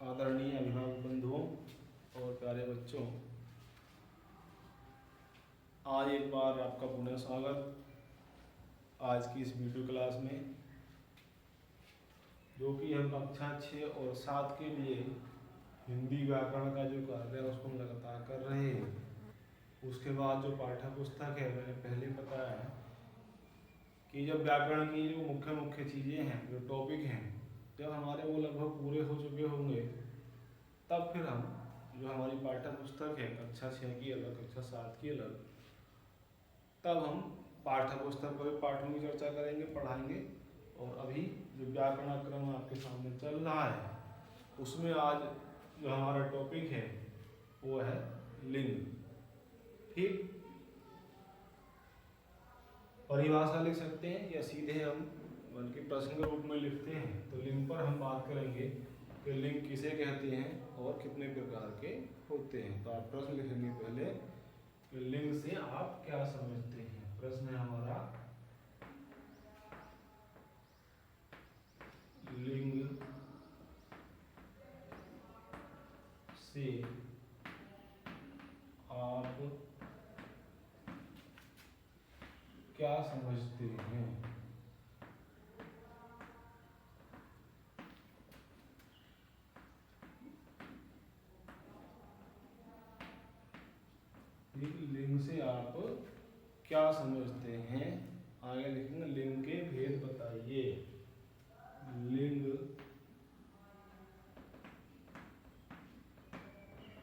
आदरणीय अभिभावक बंधुओं और प्यारे बच्चों, आज एक बार आपका पुनः स्वागत आज की इस वीडियो क्लास में, जो कि हम कक्षा 6 और 7 के लिए हिंदी व्याकरण का जो कार्य है उसको हम लगातार कर रहे हैं। उसके बाद जो पाठ्य पुस्तक है, मैंने पहले बताया कि जब व्याकरण की जो मुख्य चीज़ें हैं, जो टॉपिक हैं, जब हमारे वो लगभग पूरे हो चुके होंगे, तब फिर हम जो हमारी पाठ्य पुस्तक है कक्षा 6 की अलग, कक्षा 7 की अलग, तब हम पाठ्य पुस्तक पर पाठों की चर्चा करेंगे, पढ़ाएंगे। और अभी जो व्याकरण क्रम आपके सामने चल रहा है, उसमें आज जो हमारा टॉपिक है वो है लिंग। ठीक, परिभाषा लिख सकते हैं या सीधे हम बल्कि प्रश्न के रूप में लिखते हैं। तो लिंग पर हम बात करेंगे कि लिंग किसे कहते हैं और कितने प्रकार के होते हैं। तो आप प्रश्न लिखेंगे पहले कि लिंग से आप क्या समझते हैं। प्रश्न है हमारा, लिंग से आप क्या समझते हैं। लिंग से आप क्या समझते हैं। आगे लिखेंगे लिंग के भेद बताइए। लिंग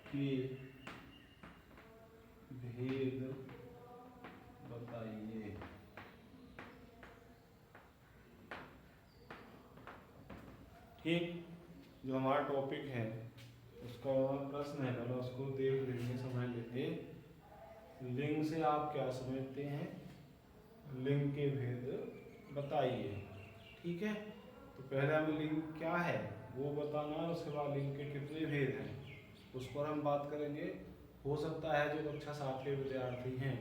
के भेद बताइए। ठीक, जो हमारा टॉपिक है उसका प्रश्न है, पहले उसको देख लेंगे, समझ लेंगे। लिंग से आप क्या समझते हैं, लिंग के भेद बताइए। ठीक है, तो पहले हमें लिंग क्या है वो बताना है, उसके बाद लिंग के कितने भेद हैं उस पर हम बात करेंगे। हो सकता है जो कक्षा 7 के विद्यार्थी हैं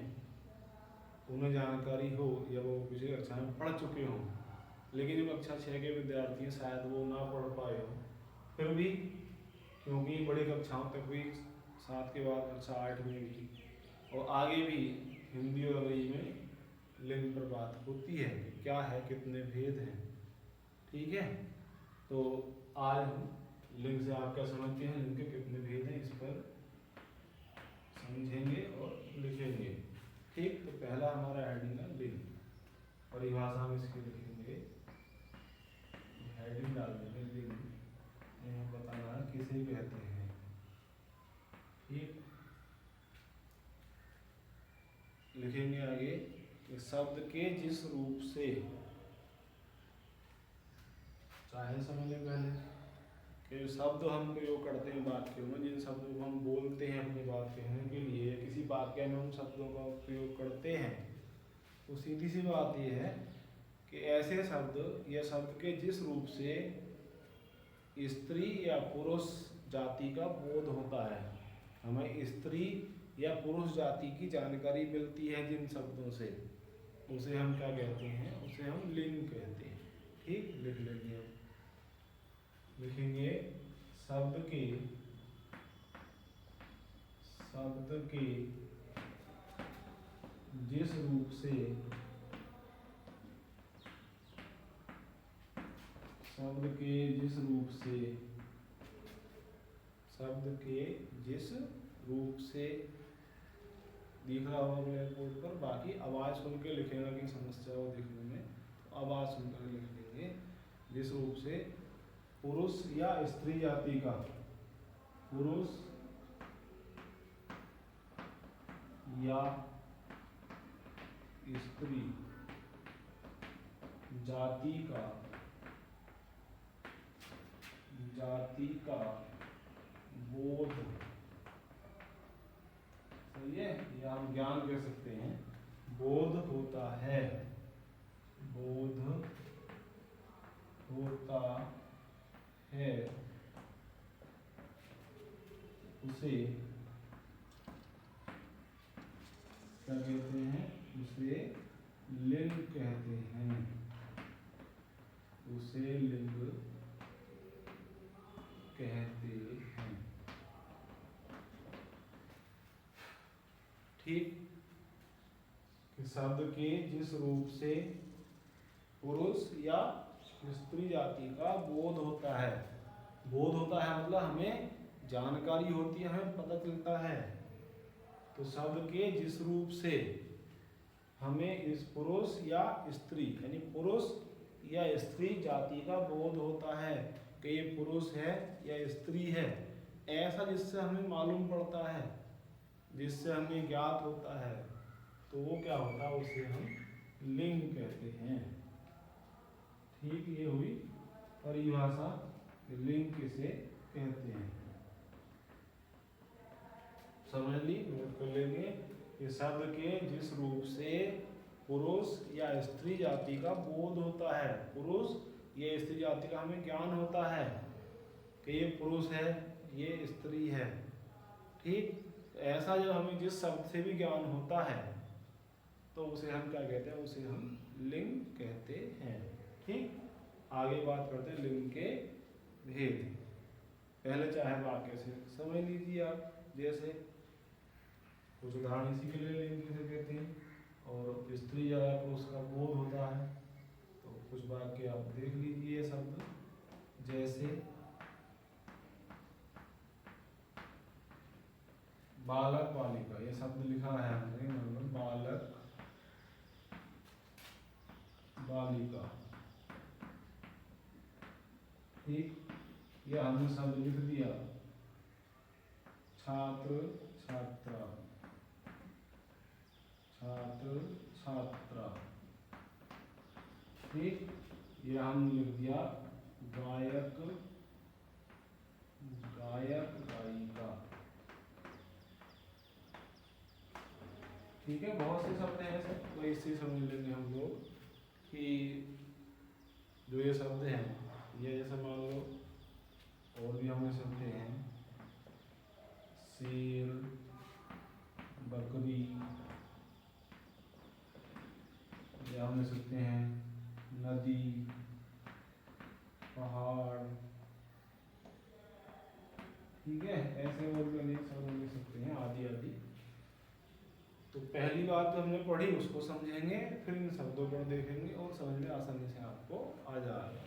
उन्हें जानकारी हो या वो पिछली कक्षा में पढ़ चुके हों, लेकिन जो कक्षा 6 के विद्यार्थी हैं शायद वो ना पढ़ पाए हों। फिर भी क्योंकि बड़ी कक्षाओं तक भी 7 के बाद कक्षा 8 में भी और आगे भी हिंदी और अंग्रेजी में लिंग पर बात होती है कि क्या है, कितने भेद हैं। ठीक है, तो आज हम लिंग से आप क्या समझते हैं, लिंग के कितने भेद हैं, इस पर समझेंगे और लिखेंगे। ठीक, तो पहला हमारा हेडिंग है लिंग। परिभाषा में इसके लिखेंगे, हेडिंग डाल देंगे लिंग, यह बताना किसे कहते हैं। ठीक, लिखेंगे आगे कि शब्द के जिस रूप से, चाहे समझ लें पहले कि शब्द हम प्रयोग करते हैं वाक्यों में, जिन शब्दों को हम बोलते हैं अपनी बात कहने के लिए या किसी वाक्य में हम शब्दों का प्रयोग करते हैं, तो सीधी सी बात यह है कि ऐसे शब्द या शब्द के जिस रूप से स्त्री या पुरुष जाति का बोध होता है, हमें स्त्री या पुरुष जाति की जानकारी मिलती है जिन शब्दों से, उसे हम क्या कहते हैं, उसे हम लिंग कहते हैं। ठीक, लिख लेंगे हम, लिखेंगे शब्द के जिस रूप से, शब्द के जिस रूप से, शब्द के जिस रूप से दिख रहा होगा ब्लैक बोर्ड पर, बाकी आवाज़ सुन के लिखेगा कि समस्या हो दिखने में, तो आवाज़ सुनकर लिख लेंगे। जिस रूप से पुरुष या स्त्री जाति का, पुरुष या स्त्री जाति का बोध, सही है, या हम ज्ञान कह सकते हैं, बोध होता है, बोध होता है, उसे क्या कहते हैं, उसे लिंग कहते हैं, उसे लिंग कहते ठीक, कि शब्द के जिस रूप से पुरुष या स्त्री जाति का बोध होता है, बोध होता है मतलब हमें जानकारी होती है, हमें पता चलता है। तो शब्द के जिस रूप से हमें इस पुरुष या स्त्री यानी पुरुष या स्त्री जाति का बोध होता है कि ये पुरुष है या स्त्री है, ऐसा जिससे हमें मालूम पड़ता है, जिससे हमें ज्ञात होता है, तो वो क्या होता है, उसे हम लिंग कहते हैं। ठीक, ये हुई परिभाषा, लिंग किसे कहते हैं। समझ ली, नोट कर लेंगे कि शब्द के जिस रूप से पुरुष या स्त्री जाति का बोध होता है, पुरुष या स्त्री जाति का हमें ज्ञान होता है कि ये पुरुष है, ये स्त्री है। ठीक, ऐसा जब हमें जिस शब्द से भी ज्ञान होता है तो उसे हम क्या कहते हैं, उसे हम लिंग कहते हैं। ठीक, आगे बात करते हैं लिंग के भेद। पहले चाहे वाक्य से समझ लीजिए आप, जैसे कुछ उदाहरण इसी के लिए लिंग किसे कहते हैं, और स्त्री या पुरुष का बोध होता है तो कुछ वाक्य आप देख लीजिए शब्द, जैसे बालक बालिका, ये शब्द लिखा है हमने, मतलब बालक बालिका। ठीक, यह हमने शब्द लिख दिया। छात्र छात्रा, छात्र छात्रा। ठीक, यह हमने लिख दिया गायक गायक गायिका। ठीक है, बहुत से शब्द हैं ऐसे, तो इससे समझ लेंगे हम लोग कि जो ये शब्द हैं, ये जैसे मान लो और भी हमने शब्द हैं, शेर, बकरी, या हम लिख सकते हैं नदी, पहाड़। ठीक है, ऐसे और भी अनेक शब्द लिख सकते हैं, आदि आदि। तो पहली बात हमने पढ़ी, उसको समझेंगे, फिर इन शब्दों पर देखेंगे और समझ में आसानी से आपको आ जाएगा।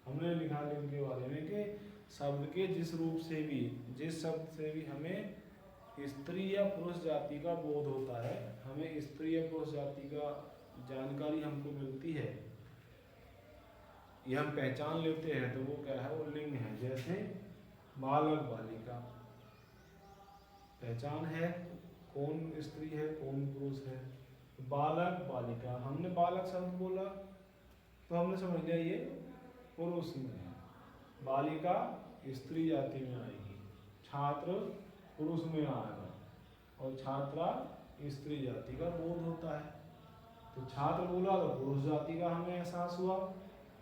हमने लिखा लिंग के बारे में कि शब्द के जिस रूप से भी, जिस शब्द से भी हमें स्त्री या पुरुष जाति का बोध होता है, हमें स्त्री या पुरुष जाति का जानकारी हमको मिलती है, ये हम पहचान लेते हैं, तो वो क्या है, वो लिंग है। जैसे बालक बालिका, पहचान है कौन स्त्री है कौन पुरुष है। बालक बालिका, हमने बालक शब्द बोला तो हमने समझ लिया ये पुरुष में है, बालिका स्त्री जाति में आएगी, छात्र पुरुष में आएगा, और छात्रा स्त्री जाति का बोध होता है। तो छात्र बोला तो पुरुष जाति का हमें एहसास हुआ,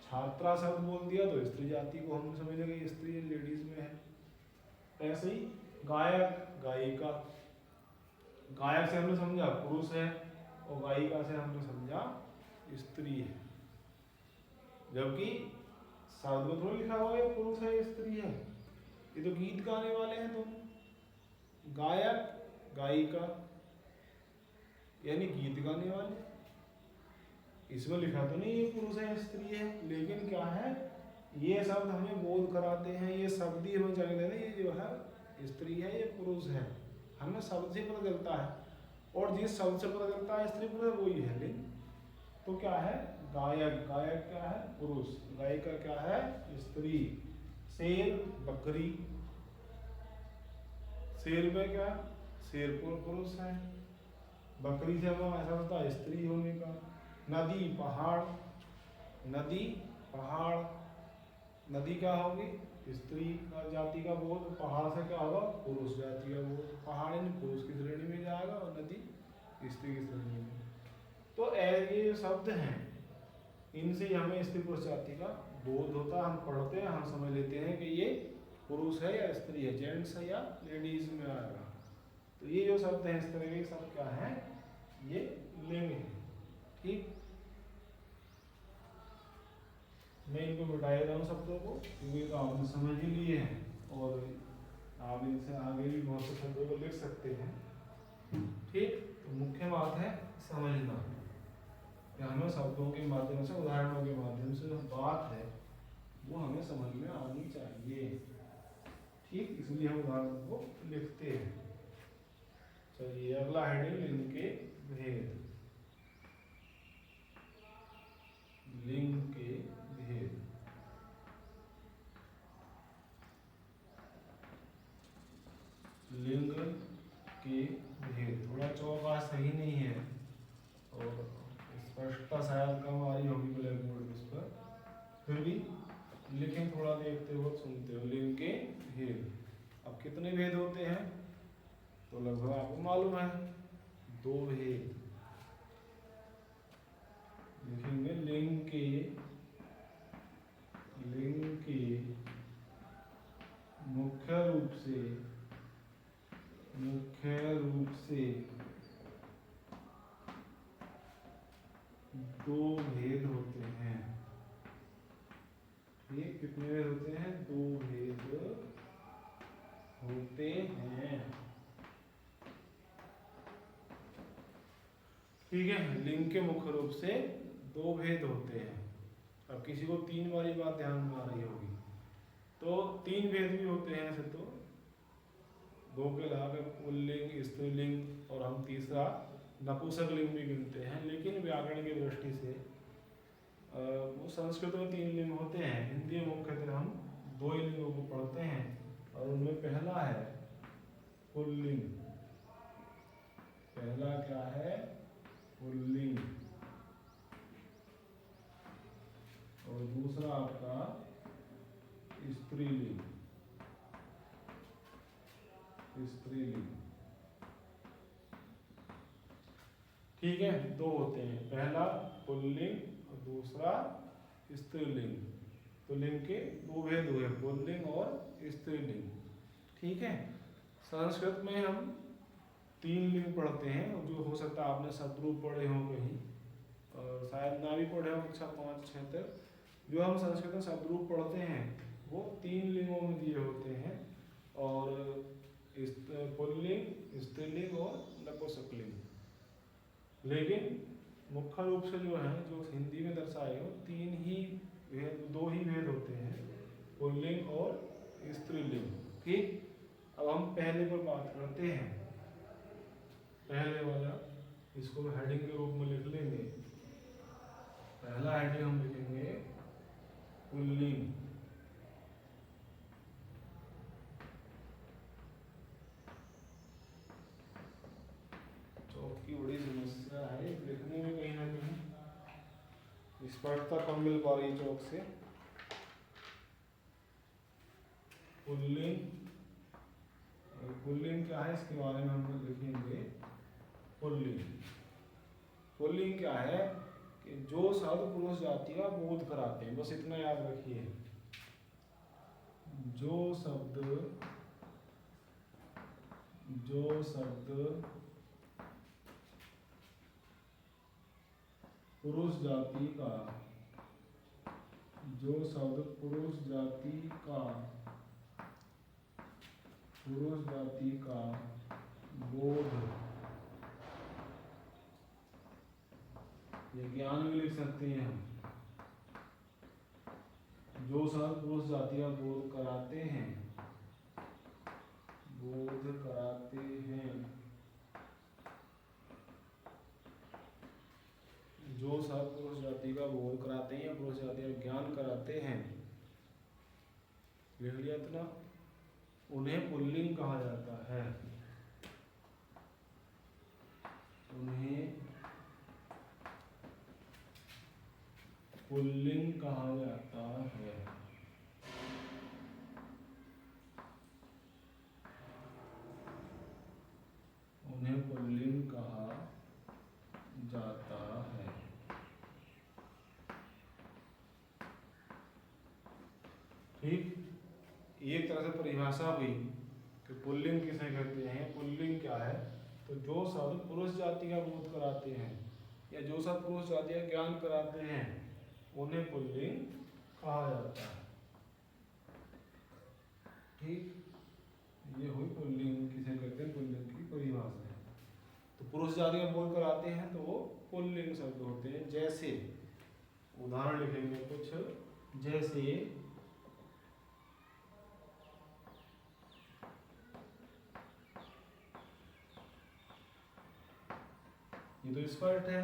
छात्रा शब्द बोल दिया तो स्त्री जाति को हम समझ लेंगे स्त्री लेडीज में है। ऐसे ही गायक गायिका, गायक से हमने समझा पुरुष है और गायिका से हमने समझा स्त्री है, जबकि शब्द में थोड़ा लिखा हुआ है पुरुष है स्त्री है, ये तो गीत गाने वाले हैं दोनों, गायक गायिका यानी गीत गाने वाले, इसमें लिखा तो नहीं ये पुरुष है स्त्री है, लेकिन क्या है, ये शब्द हमें बोध कराते हैं, ये शब्द ही हमें जान देते हैं ये जो है स्त्री है ये पुरुष है, हमें शब्द से पता चलता है, और जिस शब्द से पता चलता है स्त्री पुरुष वही है लिंग। तो क्या है, गायक, गायक क्या है पुरुष, गायिका क्या है स्त्री, शेर बकरी, शेर में क्या, शेर पुरुष है, बकरी से हमें ऐसा होता है स्त्री होने का। नदी पहाड़, नदी पहाड़, नदी क्या होगी स्त्री का जाति का बोध, पहाड़ से क्या होगा पुरुष जाति का बोध, पहाड़ इन पुरुष की श्रेणी में जाएगा और नदी स्त्री की श्रेणी में। तो ये शब्द हैं, इनसे हमें स्त्री पुरुष जाति का बोध होता है, हम पढ़ते हैं, हम समझ लेते हैं कि ये पुरुष है या स्त्री है, जेंट्स है या लेडीज में आएगा। तो ये जो शब्द हैं इस तरह के शब्द क्या है, ये लिंग है। ठीक, मैं इनको मिटा रहा हूँ शब्दों को, क्योंकि तो आपने समझ ही लिए हैं और आप इनसे आगे भी बहुत से शब्दों को लिख सकते हैं। ठीक, तो मुख्य बात है समझना कि हमें शब्दों के माध्यम से, उदाहरणों के माध्यम से जो बात है वो हमें समझ में आनी चाहिए। ठीक, इसलिए हम उदाहरण को लिखते हैं। चलिए अगला हेडिंग, लिंग के भेद। लिंग के भेद। लिंग के भेद, थोड़ा चौका सही नहीं है और स्पष्टता शायद कम आ रही होगी ब्लैक बोर्ड पर, फिर भी लिखें, थोड़ा देखते हो सुनते हो। लिंग के भेद, अब कितने भेद होते हैं तो लगभग आपको मालूम है, 2 भेद। लिखेंगे लिंग के मुख्य रूप से 2 भेद होते हैं। ये कितने भेद होते हैं? 2 भेद होते हैं। ठीक है, लिंग के मुख्य रूप से 2 भेद होते हैं। अब किसी को 3 वाली बात ध्यान में आ रही होगी, तो 3 भेद भी होते हैं ऐसे तो, 2 के अलावा पुल्लिंग, स्त्रीलिंग और हम तीसरा नपुंसक लिंग भी गिनते हैं। लेकिन व्याकरण की दृष्टि से वो संस्कृत में 3 लिंग होते हैं, हिंदी में मुख्यतः हम 2 ही लिंगों को पढ़ते हैं और उनमें पहला है पुल्लिंग। पहला क्या है? पुल्लिंग। और दूसरा आपका स्त्रीलिंग। ठीक है, 2 होते हैं, पहला पुल्लिंग और दूसरा स्त्रीलिंग। तो लिंग के 2 भेद हुए, पुल्लिंग और स्त्रीलिंग। ठीक है, संस्कृत में हम 3 लिंग पढ़ते हैं, जो हो सकता है आपने शब्दरूप पढ़े हो कहीं और शायद ना भी पढ़े हो कक्षा 5-6 तक। जो हम संस्कृत में शब्दरूप पढ़ते हैं वो 3 लिंगों में दिए होते हैं, और पुल्लिंग, स्त्रीलिंग और नपुंसकलिंग। लेकिन मुख्य रूप से जो है, जो हिंदी में दर्शाए हो, 3 ही भेद, 2 ही भेद होते हैं, पुल्लिंग और स्त्रीलिंग। ठीक, अब हम पहले पर बात करते हैं। पहले वाला, इसको हेडिंग के रूप में लिख लेंगे। पहला हेडिंग हम लिखेंगे पुल्लिंग। चौक की बड़ी समस्या है लिखने में, कहीं ना कहीं स्पष्टता कम मिल पा रही चौक से। पुल्लिंग, पुल्लिंग क्या है इसके बारे में हम लिखेंगे पुल्लिंग। पुल्लिंग क्या है कि जो शब्द पुरुष जाति का बोध कराते हैं, बस इतना याद रखिए। जो शब्द पुरुष जाति का, जो शब्द पुरुष जाति का बोध, ये ज्ञान भी लिख सकते हैं हम, जो शब्द पुरुष जाति का बोध कराते हैं, जो शब्द पुरुष जाति का बोध कराते हैं या पुरुष जाति का ज्ञान कराते हैं, लिख लिया इतना, उन्हें पुल्लिंग कहा जाता है। उन्हें पुल्लिंग कहा जाता है। उन्हें पुल्लिंग कहा जाता है। ठीक, एक तरह से परिभाषा हुई कि पुल्लिंग किसे कहते हैं। पुल्लिंग क्या है? तो जो शब्द पुरुष जाति का बोध कराते हैं या जो शब्द पुरुष जाति का ज्ञान कराते हैं, उन्हें पुल्लिंग कहा जाता है। ठीक, ये हुई पुल्लिंग किसे कहते हैं, पुल्लिंग की परिभाषा है। पुरुष जाति का बोध कराते हैं तो वो पुल्लिंग शब्द होते हैं। जैसे उदाहरण लिखेंगे कुछ, जैसे ये तो स्पष्ट है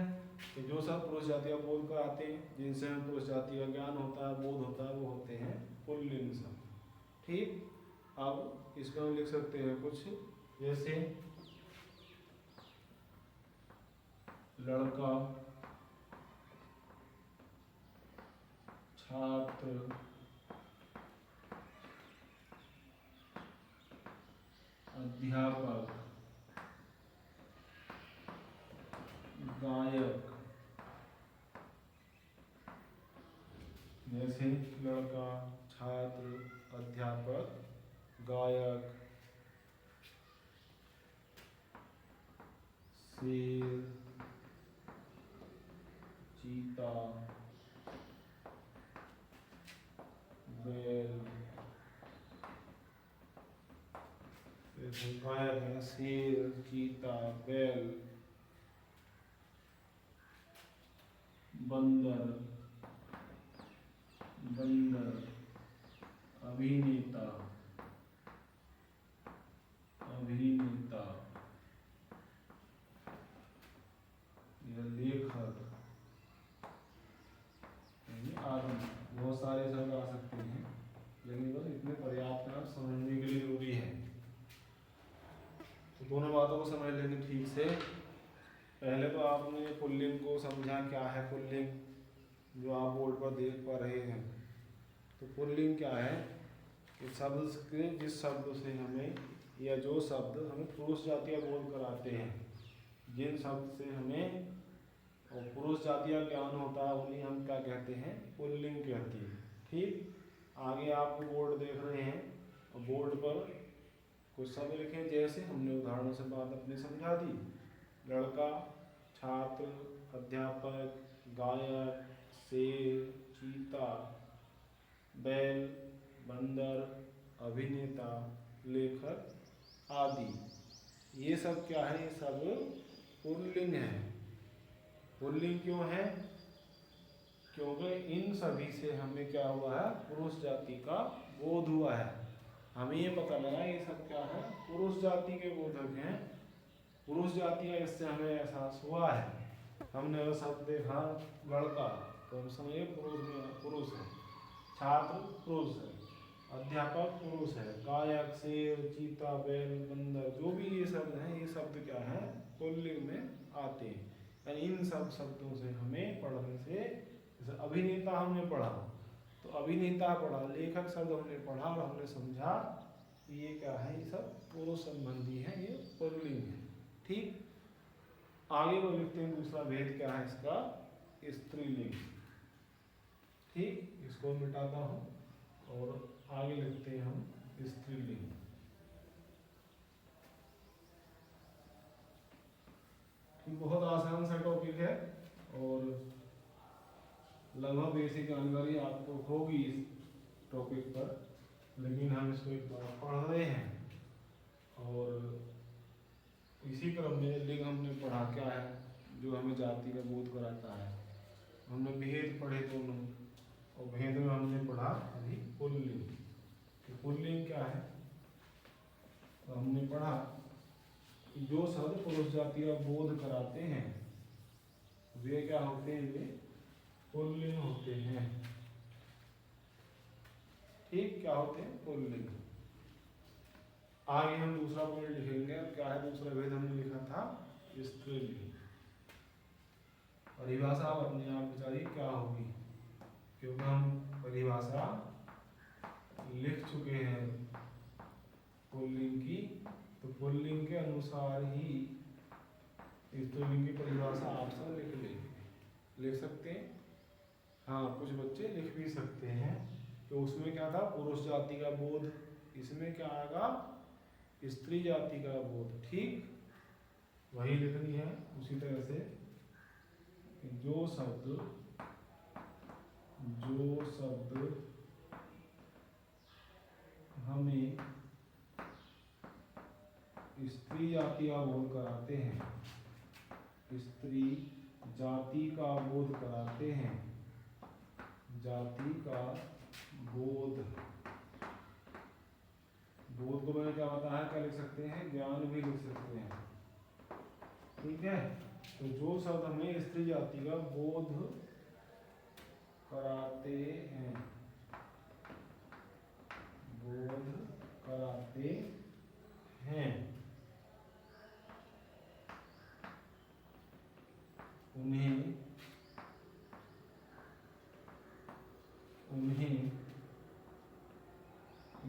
कि जो सब पुरुष जाति का बोध कराते हैं, जिनसे हमें पुरुष जाति का ज्ञान होता है, बोध होता है, वो होते हैं पुल्लिंग शब्द। ठीक, अब इसमें हम लिख सकते हैं कुछ, जैसे लड़का, छात्र, अध्यापक, गायक। जैसे लड़का, छात्र, अध्यापक, गायक, शेर, चीता, बैल। गायक है शेर, चीता, बैल, बंदर, अभिनेता, लेखक आदि। बहुत सारे शब्द आ सकते हैं, लेकिन बस इतने पर्याप्त है, समझने के लिए जरूरी है। तो दोनों बातों को समझ लेंगे ठीक से। पहले तो आपने पुल्लिंग को समझा, क्या है पुल्लिंग, जो आप बोर्ड पर देख पा रहे हैं। तो पुल्लिंग क्या है कि शब्द के जिस शब्द से हमें, या जो शब्द हमें पुरुष जाति का बोध कराते हैं, जिन शब्द से हमें और पुरुष जाति का ज्ञान होता है, उन्हें हम क्या कहते हैं, पुल्लिंग कहते हैं। ठीक, आगे आप बोर्ड देख रहे हैं और बोर्ड पर कुछ शब्द लिखे, जैसे हमने उदाहरणों से बात अपने समझा दी। लड़का, छात्र, अध्यापक, गायक, शेर, चीता, बैल, बंदर, अभिनेता, लेखक आदि। ये सब क्या है, ये सब पुल्लिंग है। पुल्लिंग क्यों है? क्योंकि इन सभी से हमें क्या हुआ है, पुरुष जाति का बोध हुआ है। हमें ये पता लगा ये सब क्या है, पुरुष जाति के बोधक हैं, पुरुष जाति का इससे हमें एहसास हुआ है। हमने वो शब्द देखा लड़का तो हम समझे पुरुष है, छात्र पुरुष है, अध्यापक पुरुष है, गायक, शेर, चीता, बैल, बंदर, जो भी ये शब्द हैं, ये शब्द क्या है, पुल्लिंग में आते हैं। यानी इन सब शब्दों से हमें पढ़ने से, जैसे अभिनेता हमने पढ़ा तो अभिनेता पढ़ा, लेखक शब्द हमने पढ़ा और हमने समझा ये क्या है, ये सब पुरुष संबंधी है, ये पुल्लिंग है। ठीक, आगे वो लिखते हैं दूसरा भेद क्या है इसका, स्त्रीलिंग। ठीक, इसको मिटाता हूँ और आगे लिखते हैं हम स्त्रीलिंग। बहुत आसान सा टॉपिक है और लगभग बेसिक जानकारी आपको होगी इस टॉपिक पर, लेकिन हम इसको एक बार पढ़ रहे हैं। और इसी क्रम में लिंग हमने पढ़ा क्या है, जो हमें जाति का बोध कराता है। हमने भेद पढ़े दोनों, और भेद में हमने पढ़ा अभी पुल्लिंग। तो पुल्लिंग क्या है, तो हमने पढ़ा कि जो शब्द पुरुष जाति का बोध कराते हैं वे क्या होते हैं, वे पुल्लिंग होते हैं। ठीक, क्या होते हैं, पुल्लिंग। आगे हम दूसरा पॉइंट लिखेंगे। क्या है दूसरा भेद, हमने लिखा था स्त्रीलिंग। परिभाषा आप अपने आप विचारिए क्या होगी, क्योंकि हम परिभाषा लिख चुके हैं पुल्लिंग की, तो पुल्लिंग के अनुसार ही स्त्रीलिंग की परिभाषा आप सब लिख लेंगे, लिख सकते हैं। हाँ, कुछ बच्चे लिख भी सकते हैं। तो उसमें क्या था, पुरुष जाति का बोध, इसमें क्या आएगा, स्त्री जाति का बोध। ठीक, वही लिखनी है। उसी तरह से जो शब्द हमें स्त्री जाति का बोध कराते हैं स्त्री जाति का बोध कराते हैं। जाति का बोध, बोध को मैंने क्या बताया, क्या लिख सकते हैं, ज्ञान भी लिख सकते हैं। ठीक है, तो जो शब्द हमें स्त्री जाति का बोध कराते हैं, बोध कराते हैं, उन्हें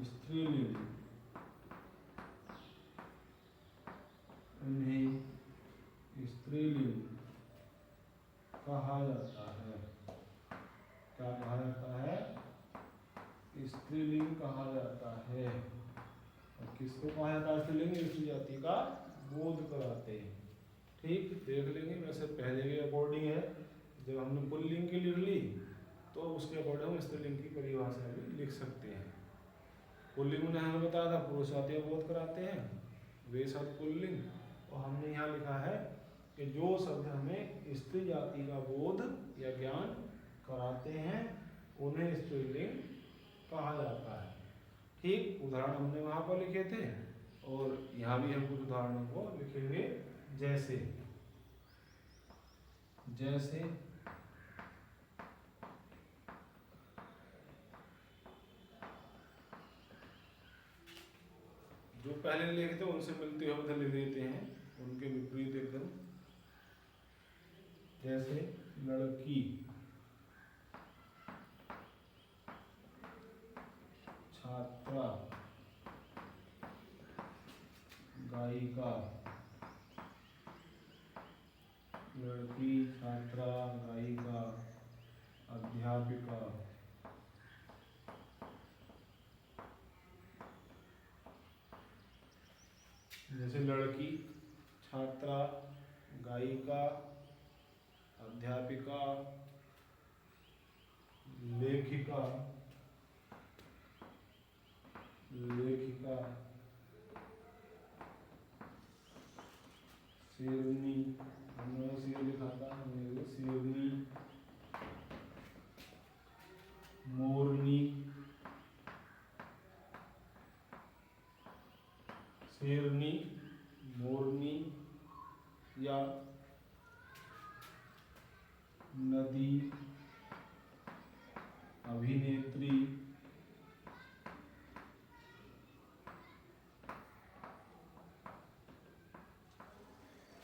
स्त्रीलिंग, उन्हें स्त्रीलिंग कहा जाता है। क्या कहा जाता है, स्त्रीलिंग कहा जाता है। और किसको कहा जाता है स्त्रीलिंग, स्त्री जाति का बोध कराते हैं। ठीक, देख लेंगे, वैसे पहले के अकॉर्डिंग है, जब हमने पुल्लिंग की लिख ली तो उसके अकॉर्डिंग हम स्त्रीलिंग की परिभाषा भी लिख सकते हैं। पुल्लिंग ने हमें बताया था पुरुष जाति का बोध कराते हैं, वे शब्द पुल्लिंग, और हमने यहाँ लिखा है कि जो शब्द हमें स्त्री जाति का बोध या ज्ञान कराते हैं उन्हें स्त्रीलिंग कहा जाता है। ठीक, उदाहरण हमने वहाँ पर लिखे थे और यहाँ भी हम कुछ उदाहरणों को लिखेंगे। जैसे जैसे जो पहले लिखे थे उनसे मिलते हुए उधर लिख देते हैं, उनके विपरीत एकदम। जैसे लड़की, छात्रा, गायिका, लड़की, छात्रा, गायिका, अध्यापिका। जैसे लड़की, छात्रा, गायिका, अध्यापिका, लेखिका, शेरनी, हमने शेर लिखा था, शेरनी, मोरनी, शेरनी, मोरनी या नदी, अभिनेत्री,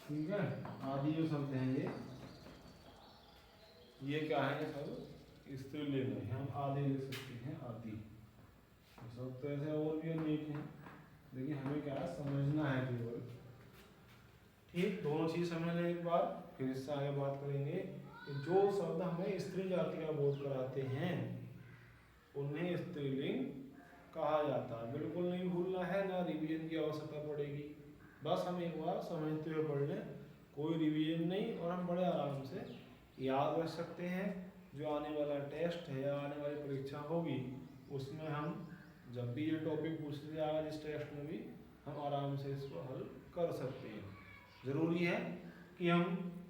ठीक है, आदि जो शब्द हैं ये क्या है, ये सब स्त्रीलिंग है, हम आदि लिख सकते हैं, आदि। सब तो ऐसे और भी अनेक हैं, लेकिन हमें क्या है समझना है केवल। ठीक, दोनों चीज समझ लें एक बार, फिर इससे आगे बात करेंगे कि जो शब्द हमें स्त्री जाति का बोध कराते हैं उन्हें स्त्रीलिंग कहा जाता है। बिल्कुल नहीं भूलना है, ना रिवीजन की आवश्यकता पड़ेगी, बस हम एक बार समझते हुए पढ़ लें, कोई रिवीजन नहीं, और हम बड़े आराम से याद रख सकते हैं। जो आने वाला टेस्ट है या आने वाली परीक्षा होगी उसमें हम जब भी ये टॉपिक पूछते जाएगा इस टेस्ट में भी हम आराम से इसको हल कर सकते हैं। ज़रूरी है कि हम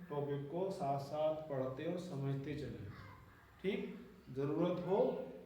टॉपिक को साथ साथ पढ़ते और समझते चलें। ठीक, ज़रूरत हो